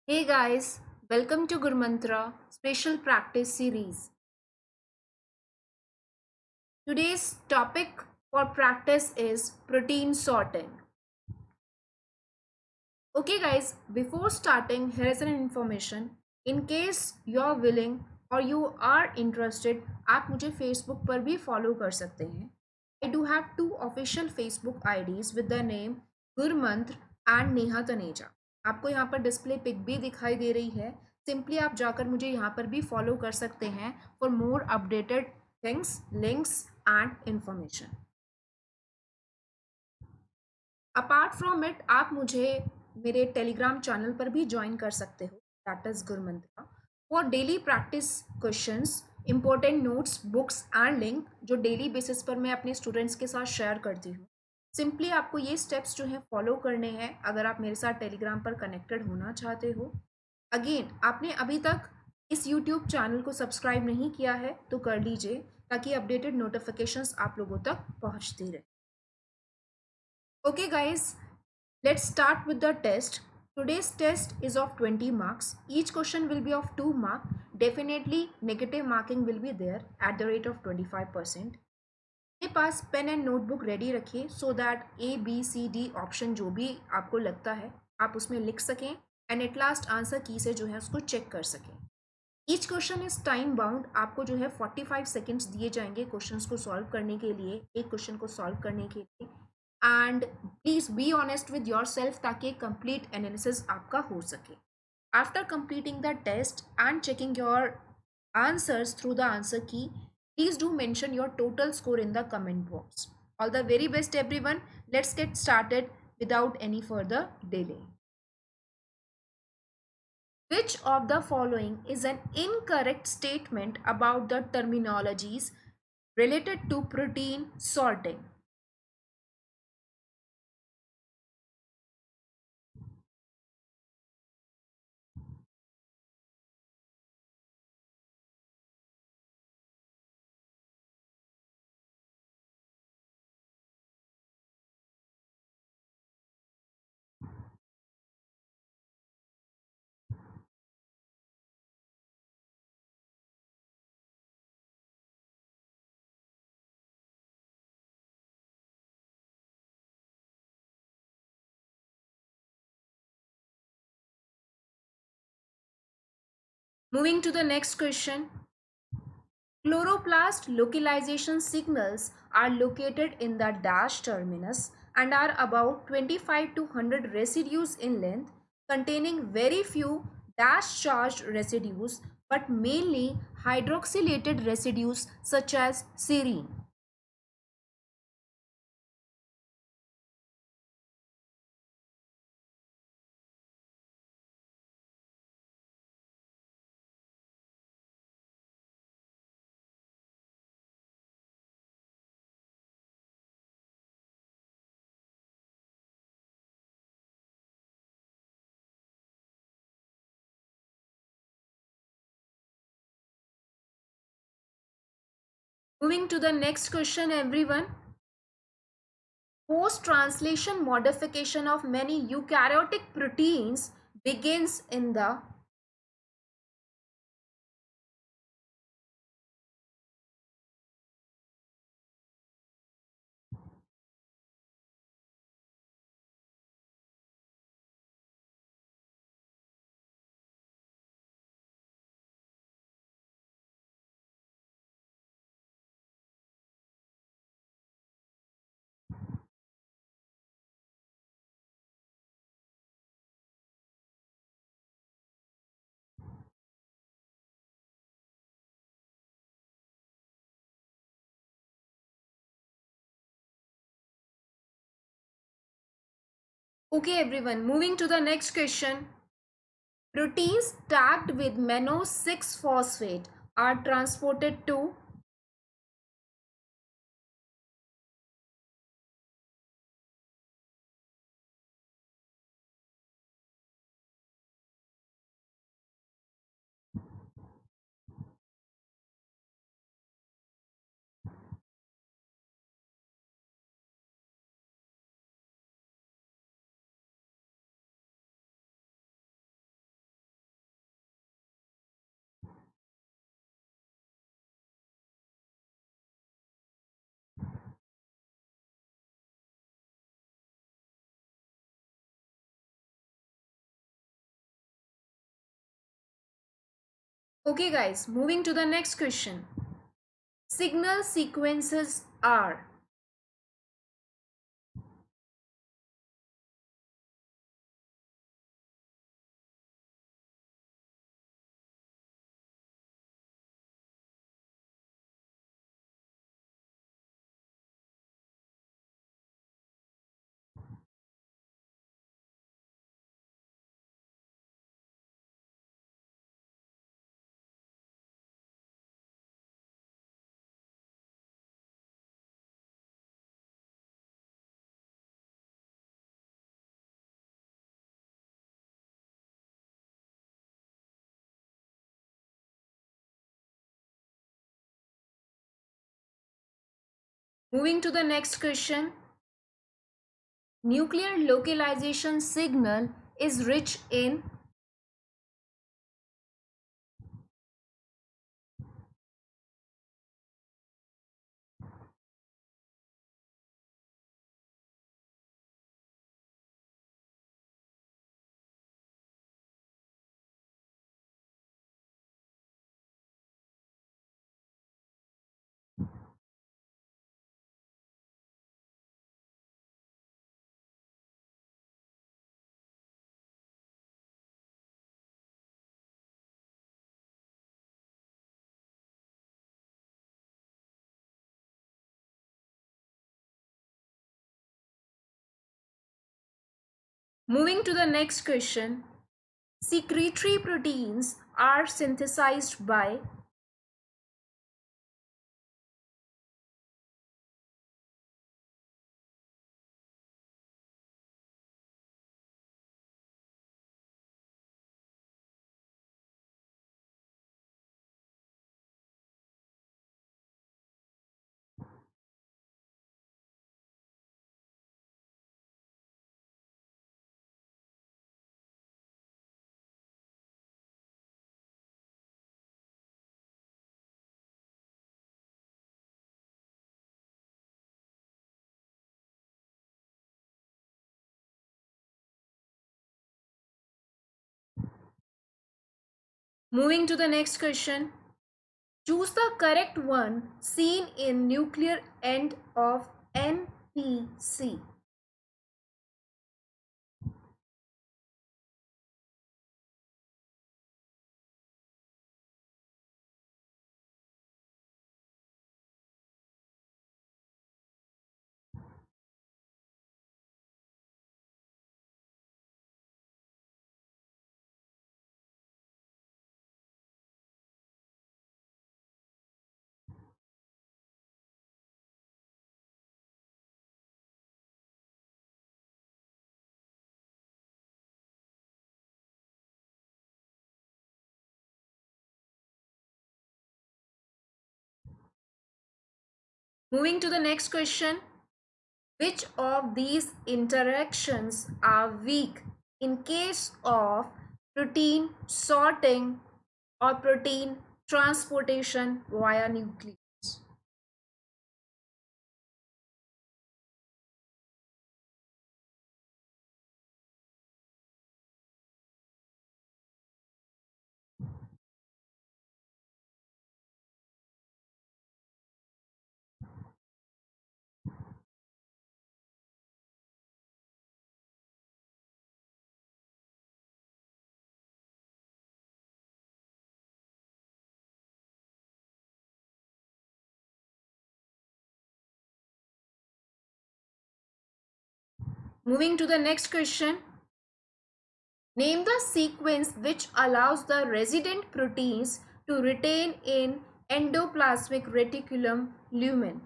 Hey guys, welcome to Gurmantra Special Practice Series. Today's topic for practice is protein sorting. Okay guys, before starting, here is an information. In case you are willing or you are interested, आप मुझे Facebook पर भी follow कर सकते हैं. I do have two official Facebook IDs with the name Gurmantra and Neha Taneja. आपको यहाँ पर डिस्प्ले पिक भी दिखाई दे रही है. सिंपली आप जाकर मुझे यहाँ पर भी फॉलो कर सकते हैं for more updated things, links and information. Apart from it आप मुझे मेरे टेलीग्राम चैनल पर भी ज्वाइन कर सकते हो, that is Gurmantra, for daily practice questions, important notes, books and link जो डेली बेसिस पर मैं अपने स्टूडेंट्स के साथ शेयर करती हूँ. सिंपली आपको ये स्टेप्स जो है फॉलो करने हैं अगर आप मेरे साथ टेलीग्राम पर कनेक्टेड होना चाहते हो. अगेन आपने अभी तक इस यूट्यूब चैनल को सब्सक्राइब नहीं किया है तो कर लीजिए ताकि अपडेटेड नोटिफिकेशंस आप लोगों तक पहुंचती रहे. Okay guys, let's start with the test. Today's test is of 20 marks. Each question will be of 2 marks. Definitely negative marking will be there at the rate of 25%. अपने पास पेन एंड नोटबुक रेडी रखिए so that A B C D option जो भी आपको लगता है आप उसमें लिख सकें एंड एट लास्ट आंसर की से जो है उसको चेक कर सकें. Each question is time bound. आपको जो है 45 सेकेंड्स दिए जाएंगे क्वेश्चंस को सॉल्व करने के लिए, एक क्वेश्चन को सॉल्व करने के लिए. And please be honest with yourself ताकि कंप्लीट एनालिसिस आपका हो सके. After completing the test and checking your answers through the answer key, please do mention your total score in the comment box. All the very best everyone. Let's get started without any further delay. Which of the following is an incorrect statement about the terminologies related to protein sorting? Moving to the next question. Chloroplast localization signals are located in the dash terminus and are about 25 to 100 residues in length, containing very few dash charged residues but mainly hydroxylated residues such as serine. Moving to the next question, everyone. Post-translation modification of many eukaryotic proteins begins in the Okay everyone, moving to the next question. Proteins tagged with mannose 6 phosphate are transported to Okay guys, moving to the next question. Signal sequences are. Moving to the next question. Nuclear localization signal is rich in. Moving to the next question. Secretory proteins are synthesized by. Moving to the next question. Choose the correct one seen in nuclear end of NPC. Moving to the next question. Which of these interactions are weak in case of protein sorting or protein transportation via nucleus? Moving to the next question. Name the sequence which allows the resident proteins to retain in endoplasmic reticulum lumen.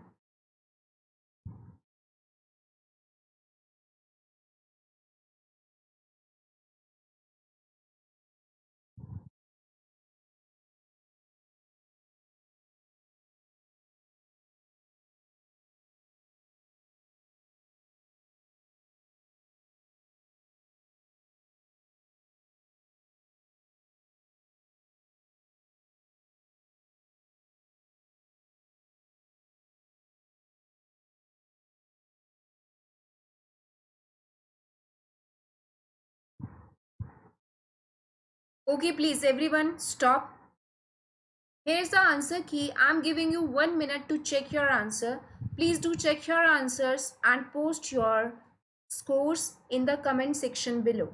Okay, please everyone stop. Here's the answer key. I'm giving you 1 minute to check your answer. Please do check your answers and post your scores in the comment section below.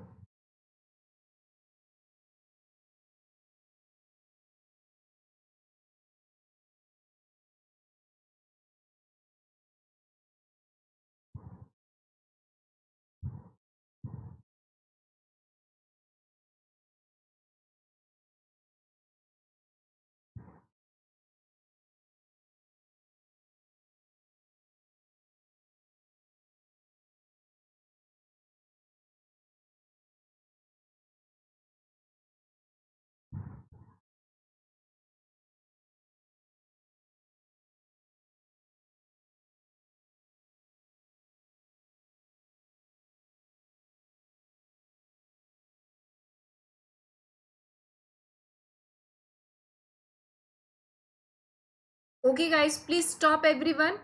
Okay guys, please stop everyone.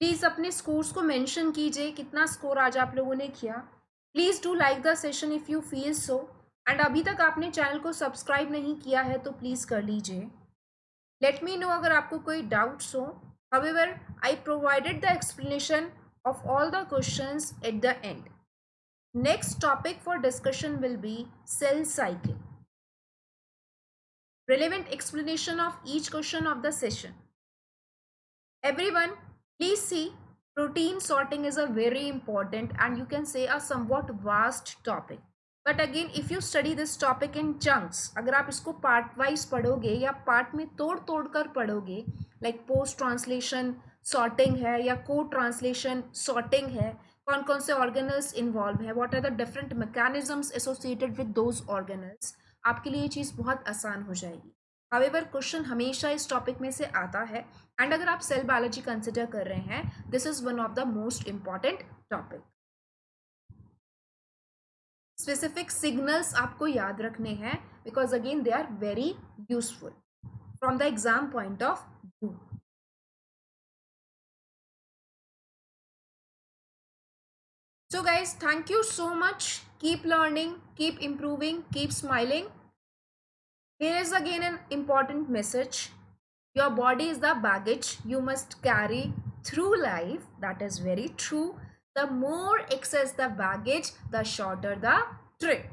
Please अपने scores को mention कीजिए कितना score आज आप लोगों ने किया. Please do like the session if you feel so. And अभी तक आपने चैनल को सब्सक्राइब नहीं किया है तो प्लीज़ कर लीजिए. लेट मी नो अगर आपको कोई डाउट्स हो. However I provided the explanation of all the questions at the end. Next topic for discussion will be cell cycle. Relevant explanation of each question of the session. Everyone, please see, protein sorting is a very important and you can say a somewhat vast topic. But again, if you study this topic in chunks, अगर आप इसको part wise पढ़ोगे या part में तोड़ तोड़ कर पढ़ोगे, like post translation sorting है या code translation sorting है, कौन कौन से organelles involve है, what are the different mechanisms associated with those organelles, आपके लिए ये चीज़ बहुत आसान हो जाएगी. हावेवर क्वेश्चन हमेशा इस टॉपिक में से आता है एंड अगर आप सेल बायोलॉजी कंसिडर कर रहे हैं, this is one of the most important topic. Specific signals आपको याद रखने हैं because again they are very useful from the exam point of view. So guys, thank you so much. Keep learning, keep improving, keep smiling. Here is again an important message. Your body is the baggage you must carry through life. That is very true. The more excess the baggage, the shorter the trip.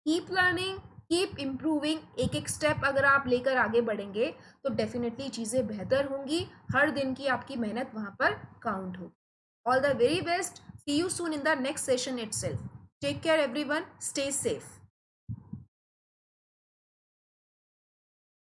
Keep learning, keep improving. एक एक step अगर आप लेकर आगे बढ़ेंगे तो definitely चीज़ें बेहतर होंगी. हर दिन की आपकी मेहनत वहाँ पर काउंट होगी. All the very best. See you soon in the next session itself. Take care everyone. Stay safe.